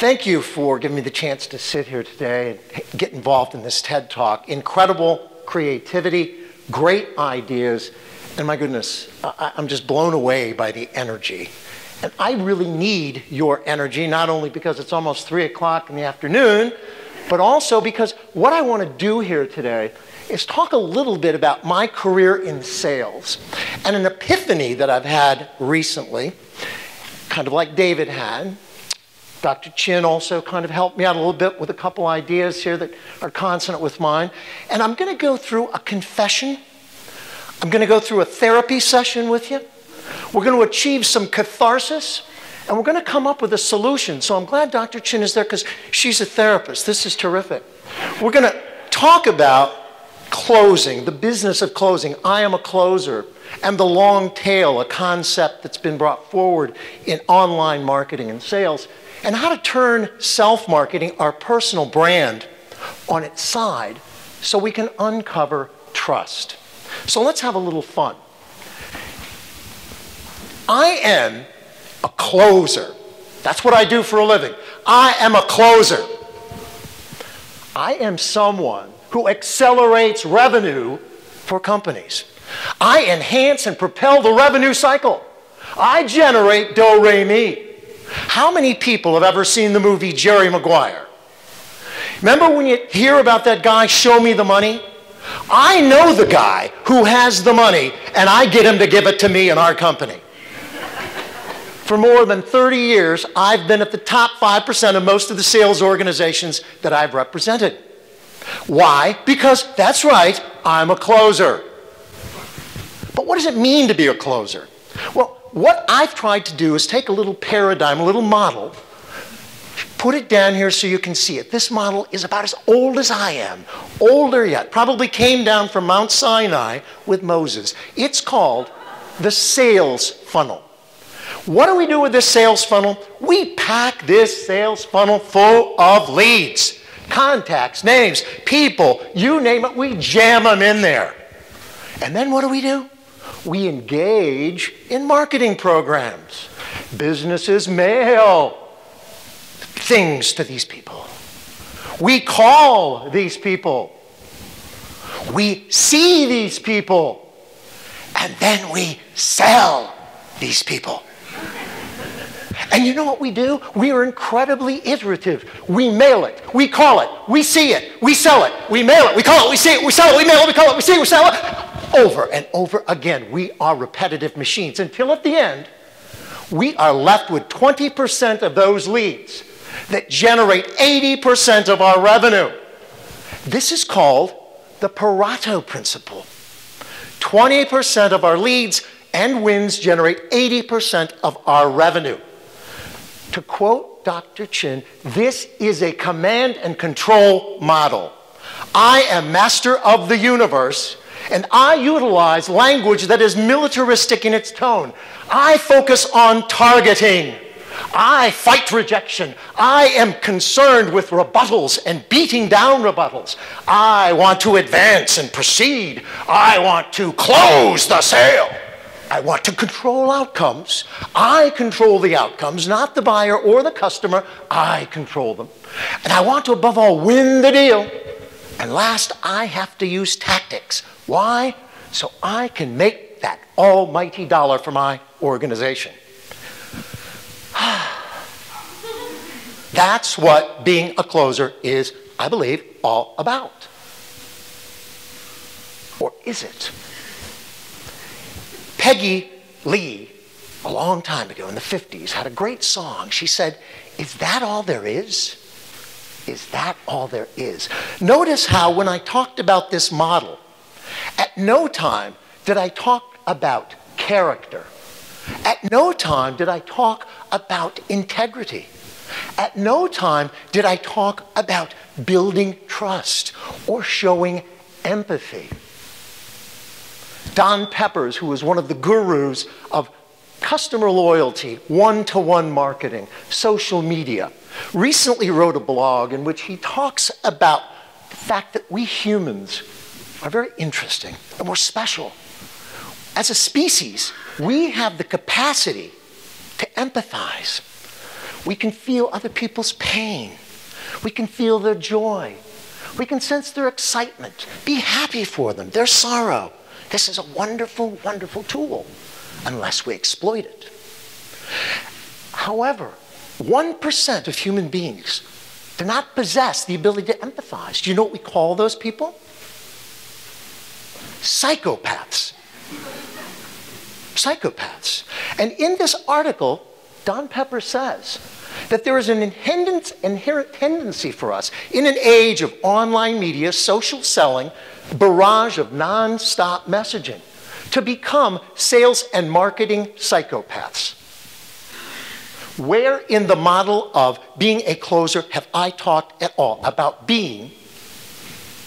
Thank you for giving me the chance to sit here today and get involved in this TED Talk. Incredible creativity, great ideas, and my goodness, I'm just blown away by the energy. And I really need your energy, not only because it's almost 3 o'clock in the afternoon, but also because what I want to do here today is talk a little bit about my career in sales and an epiphany that I've had recently, kind of like David had. Dr. Chin also kind of helped me out a little bit with a couple ideas here that are consonant with mine. And I'm going to go through a confession. I'm going to go through a therapy session with you. We're going to achieve some catharsis, and we're going to come up with a solution. So I'm glad Dr. Chin is there because she's a therapist. This is terrific. We're going to talk about closing, the business of closing. I am a closer, and the long tail, a concept that's been brought forward in online marketing and sales, and how to turn self-marketing, our personal brand, on its side so we can uncover trust. So let's have a little fun. I am a closer. That's what I do for a living. I am a closer. I am someone who accelerates revenue for companies. I enhance and propel the revenue cycle. I generate do-re-mi. How many people have ever seen the movie Jerry Maguire? Remember when you hear about that guy, show me the money? I know the guy who has the money, and I get him to give it to me in our company. For more than 30 years, I've been at the top 5% of most of the sales organizations that I've represented. Why? Because, that's right, I'm a closer. But what does it mean to be a closer? Well, what I've tried to do is take a little paradigm, a little model, put it down here so you can see it. This model is about as old as I am, older yet, probably came down from Mount Sinai with Moses. It's called the sales funnel. What do we do with this sales funnel? We pack this sales funnel full of leads, contacts, names, people, you name it, we jam them in there. And then what do? We engage in marketing programs. Businesses mail things to these people. We call these people. We see these people. And then we sell these people. And you know what we do? We are incredibly iterative. We mail it, we call it, we see it, we sell it, we mail it, we call it, we see it, we sell it, we mail it, we call it, we see it, we sell it. Over and over again, we are repetitive machines until at the end, we are left with 20% of those leads that generate 80% of our revenue. This is called the Pareto principle. 20% of our leads and wins generate 80% of our revenue. To quote Dr. Chin, this is a command and control model. I am master of the universe, and I utilize language that is militaristic in its tone. I focus on targeting. I fight rejection. I am concerned with rebuttals and beating down rebuttals. I want to advance and proceed. I want to close the sale. I want to control outcomes. I control the outcomes, not the buyer or the customer. I control them. And I want to, above all, win the deal. And last, I have to use tactics. Why? So I can make that almighty dollar for my organization. That's what being a closer is, I believe, all about. Or is it? Peggy Lee, a long time ago in the 50s, had a great song. She said, "Is that all there is? Is that all there is?" Notice how when I talked about this model, at no time did I talk about character. At no time did I talk about integrity. At no time did I talk about building trust or showing empathy. Don Peppers, who was one of the gurus of customer loyalty, one-to-one marketing, social media, recently wrote a blog in which he talks about the fact that we humans are very interesting and we're special. As a species, we have the capacity to empathize. We can feel other people's pain. We can feel their joy. We can sense their excitement, be happy for them, their sorrow. This is a wonderful, wonderful tool, unless we exploit it. However, 1% of human beings do not possess the ability to empathize. Do you know what we call those people? Psychopaths. Psychopaths. And in this article, Don Pepper says that there is an inherent tendency for us in an age of online media, social selling, barrage of non-stop messaging, to become sales and marketing psychopaths. Where in the model of being a closer have I talked at all about being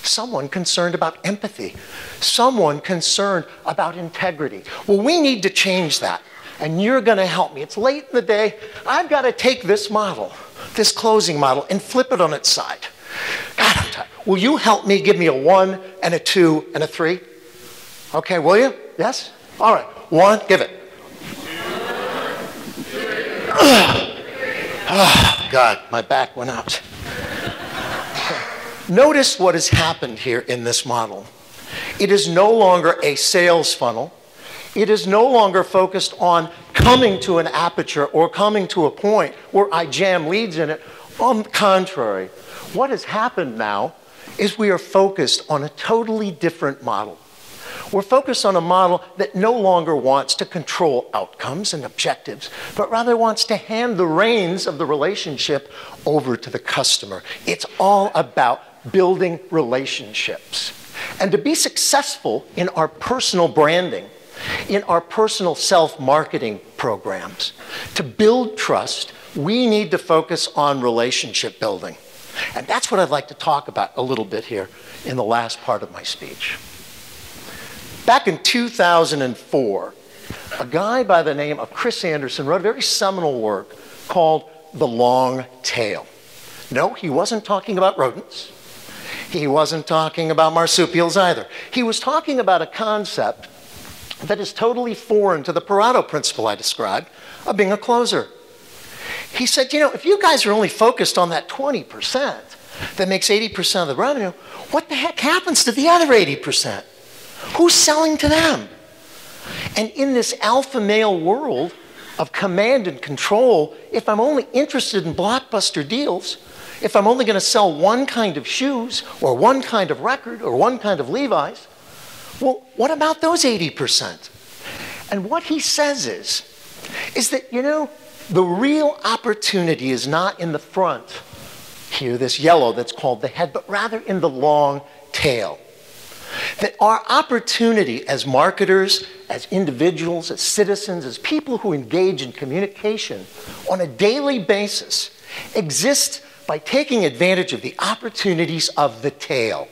someone concerned about empathy, someone concerned about integrity? Well, we need to change that. And you're going to help me. It's late in the day. I've got to take this model, this closing model, and flip it on its side. God, I'm tired. Will you help me? Give me a 1 and a 2 and a 3. Okay, will you? Yes? All right. 1, give it. Oh, God, my back went out. Notice what has happened here in this model. It is no longer a sales funnel. It is no longer focused on coming to an aperture or coming to a point where I jam leads in it. On the contrary, what has happened now is we are focused on a totally different model. We're focused on a model that no longer wants to control outcomes and objectives, but rather wants to hand the reins of the relationship over to the customer. It's all about building relationships. And to be successful in our personal branding, in our personal self-marketing programs, to build trust, we need to focus on relationship building. And that's what I'd like to talk about a little bit here in the last part of my speech. Back in 2004, a guy by the name of Chris Anderson wrote a very seminal work called The Long Tail. No, he wasn't talking about rodents. He wasn't talking about marsupials either. He was talking about a concept that is totally foreign to the Pareto principle I described of being a closer. He said, you know, if you guys are only focused on that 20% that makes 80% of the revenue, what the heck happens to the other 80%? Who's selling to them? And in this alpha male world of command and control, if I'm only interested in blockbuster deals, if I'm only going to sell one kind of shoes or one kind of record or one kind of Levi's, well, what about those 80%? And what he says is that, you know, the real opportunity is not in the front, here, this yellow that's called the head, but rather in the long tail. That our opportunity as marketers, as individuals, as citizens, as people who engage in communication on a daily basis exists by taking advantage of the opportunities of the tail.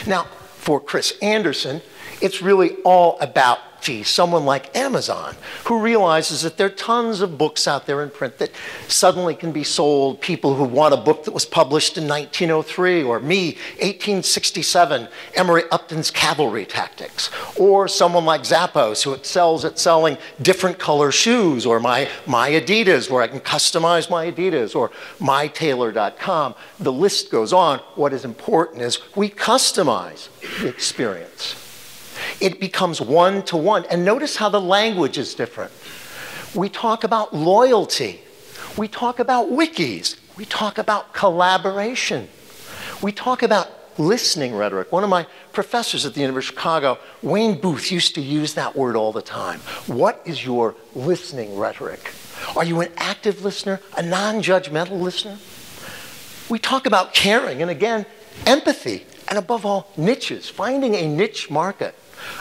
Now, for Chris Anderson, it's really all about, gee, someone like Amazon, who realizes that there are tons of books out there in print that suddenly can be sold. People who want a book that was published in 1903, or me, 1867, Emory Upton's Cavalry Tactics. Or someone like Zappos, who excels at selling different color shoes, or my Adidas, where I can customize my Adidas, or mytailor.com. The list goes on. What is important is we customize the experience. It becomes one-to-one. And notice how the language is different. We talk about loyalty. We talk about wikis. We talk about collaboration. We talk about listening rhetoric. One of my professors at the University of Chicago, Wayne Booth, used to use that word all the time. What is your listening rhetoric? Are you an active listener, a non-judgmental listener? We talk about caring, and again, empathy, and above all, niches, finding a niche market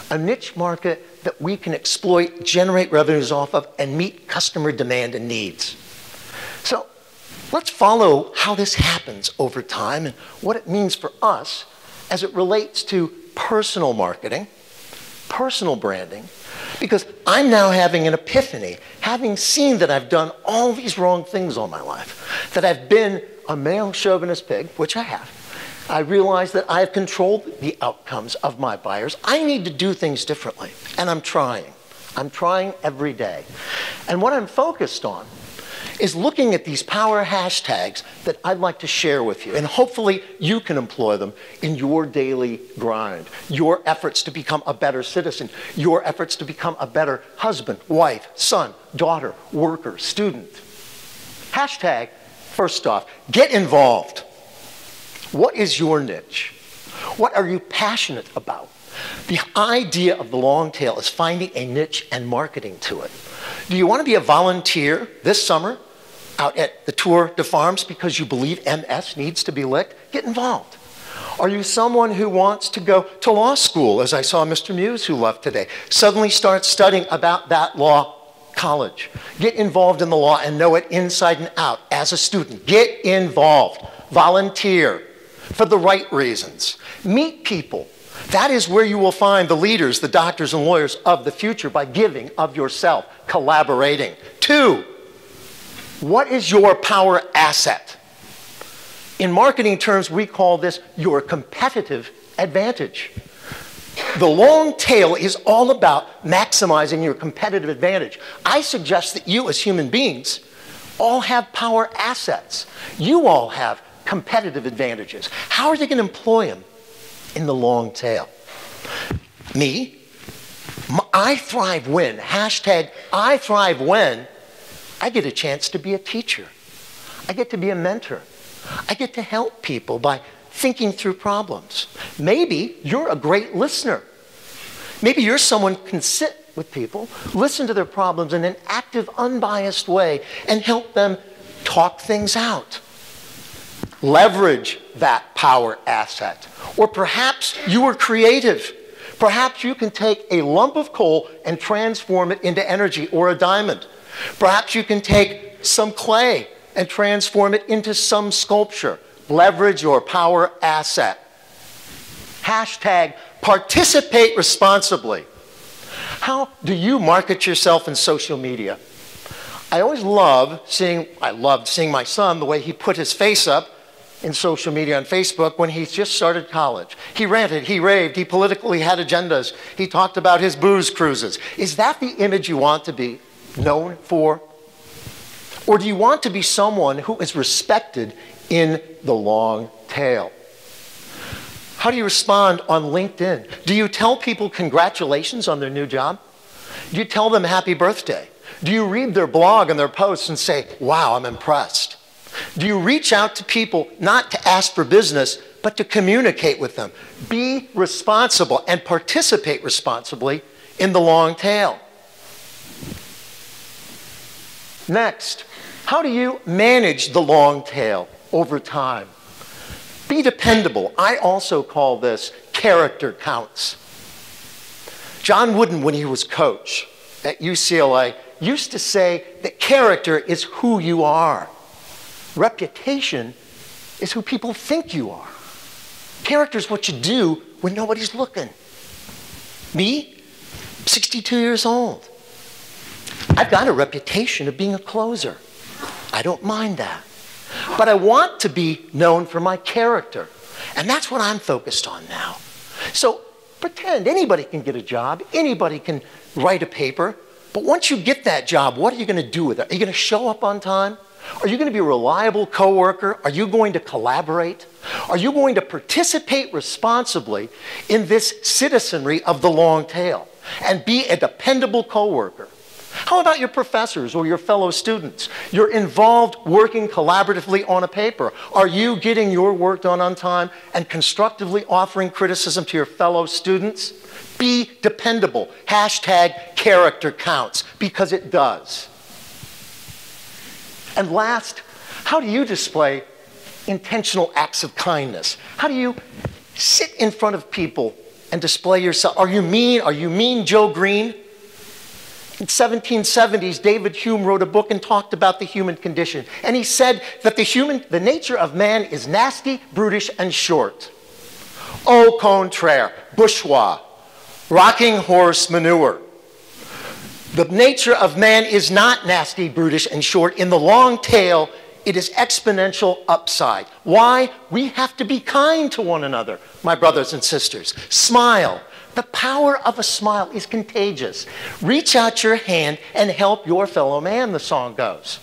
that we can exploit, generate revenues off of, and meet customer demand and needs. So let's follow how this happens over time and what it means for us as it relates to personal marketing, personal branding, because I'm now having an epiphany, having seen that I've done all these wrong things all my life, that I've been a male chauvinist pig, which I have. I realize that I've controlled the outcomes of my buyers. I need to do things differently, and I'm trying. I'm trying every day. And what I'm focused on is looking at these power hashtags that I'd like to share with you. And hopefully you can employ them in your daily grind, your efforts to become a better citizen, your efforts to become a better husband, wife, son, daughter, worker, student. Hashtag, first off, get involved. What is your niche? What are you passionate about? The idea of the long tail is finding a niche and marketing to it. Do you want to be a volunteer this summer out at the Tour de Farms because you believe MS needs to be licked? Get involved. Are you someone who wants to go to law school, as I saw Mr. Muse who left today, suddenly start studying about that law college? Get involved in the law and know it inside and out as a student. Get involved. Volunteer for the right reasons. Meet people. That is where you will find the leaders, the doctors and lawyers of the future by giving of yourself, collaborating. 2, what is your power asset? In marketing terms, we call this your competitive advantage. The long tail is all about maximizing your competitive advantage. I suggest that you as human beings all have power assets. You all have competitive advantages. How are you going to employ them in the long tail? Me, I thrive when, hashtag I thrive when I get a chance to be a teacher. I get to be a mentor. I get to help people by thinking through problems. Maybe you're a great listener. Maybe you're someone who can sit with people, listen to their problems in an active, unbiased way, and help them talk things out. Leverage that power asset. Or perhaps you are creative. Perhaps you can take a lump of coal and transform it into energy or a diamond. Perhaps you can take some clay and transform it into some sculpture. Leverage your power asset. Hashtag participate responsibly. How do you market yourself in social media? I loved seeing my son, the way he put his face up in social media on Facebook when he just started college. He ranted, he raved, he politically had agendas. He talked about his booze cruises. Is that the image you want to be known for? Or do you want to be someone who is respected in the long tail? How do you respond on LinkedIn? Do you tell people congratulations on their new job? Do you tell them happy birthday? Do you read their blog and their posts and say, wow, I'm impressed? Do you reach out to people not to ask for business, but to communicate with them? Be responsible and participate responsibly in the long tail. Next, how do you manage the long tail over time? Be dependable. I also call this character counts. John Wooden, when he was coach at UCLA, used to say that character is who you are. Reputation is who people think you are. Character is what you do when nobody's looking. Me, 62 years old. I've got a reputation of being a closer. I don't mind that. But I want to be known for my character. And that's what I'm focused on now. So pretend anybody can get a job. Anybody can write a paper. But once you get that job, what are you going to do with it? Are you going to show up on time? Are you going to be a reliable coworker? Are you going to collaborate? Are you going to participate responsibly in this citizenry of the long tail and be a dependable coworker? How about your professors or your fellow students? You're involved working collaboratively on a paper. Are you getting your work done on time and constructively offering criticism to your fellow students? Be dependable. Hashtag character counts, because it does. And last, how do you display intentional acts of kindness? How do you sit in front of people and display yourself? Are you mean? Are you mean Joe Green? In 1770s, David Hume wrote a book and talked about the human condition. And he said that the nature of man is nasty, brutish, and short. Au contraire, bourgeois, rocking horse manure. The nature of man is not nasty, brutish, and short. In the long tail, it is exponential upside. Why? We have to be kind to one another, my brothers and sisters. Smile. The power of a smile is contagious. Reach out your hand and help your fellow man, the song goes.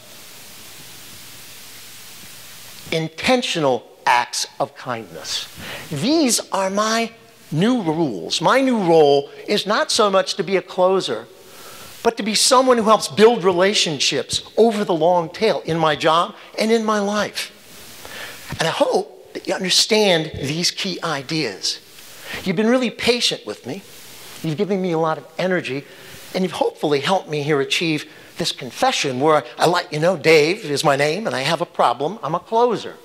intentional acts of kindness. These are my new rules. My new role is not so much to be a closer, but to be someone who helps build relationships over the long tail in my job and in my life. And I hope that you understand these key ideas. You've been really patient with me. You've given me a lot of energy, and you've hopefully helped me here achieve this confession where I let you know Dave is my name and I have a problem. I'm a closer.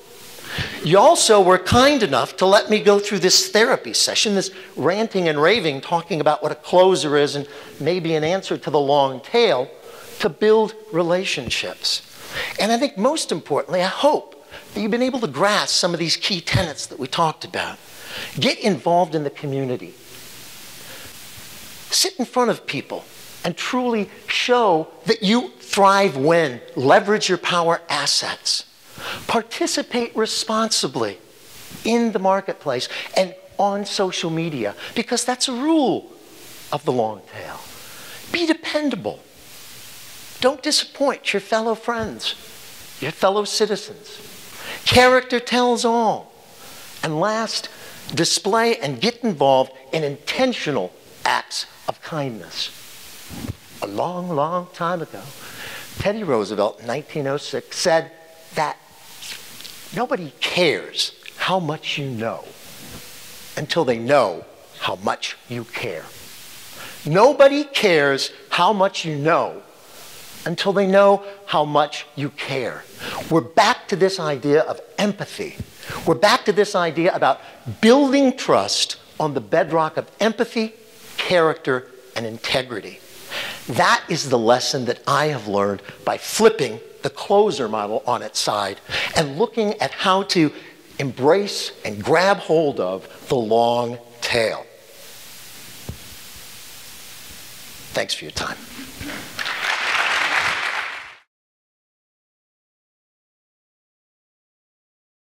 You also were kind enough to let me go through this therapy session, this ranting and raving, talking about what a closer is and maybe an answer to the long tail to build relationships. And I think most importantly, I hope that you've been able to grasp some of these key tenets that we talked about. Get involved in the community. Sit in front of people and truly show that you thrive when. Leverage your power assets. Participate responsibly in the marketplace and on social media, because that's a rule of the long tail. Be dependable. Don't disappoint your fellow friends, your fellow citizens. Character tells all. And last, display and get involved in intentional acts of kindness. A long, long time ago, Teddy Roosevelt in 1906 said that nobody cares how much you know until they know how much you care. Nobody cares how much you know until they know how much you care. We're back to this idea of empathy. We're back to this idea about building trust on the bedrock of empathy, character, and integrity. That is the lesson that I have learned by flipping the closer model on its side and looking at how to embrace and grab hold of the long tail. Thanks for your time.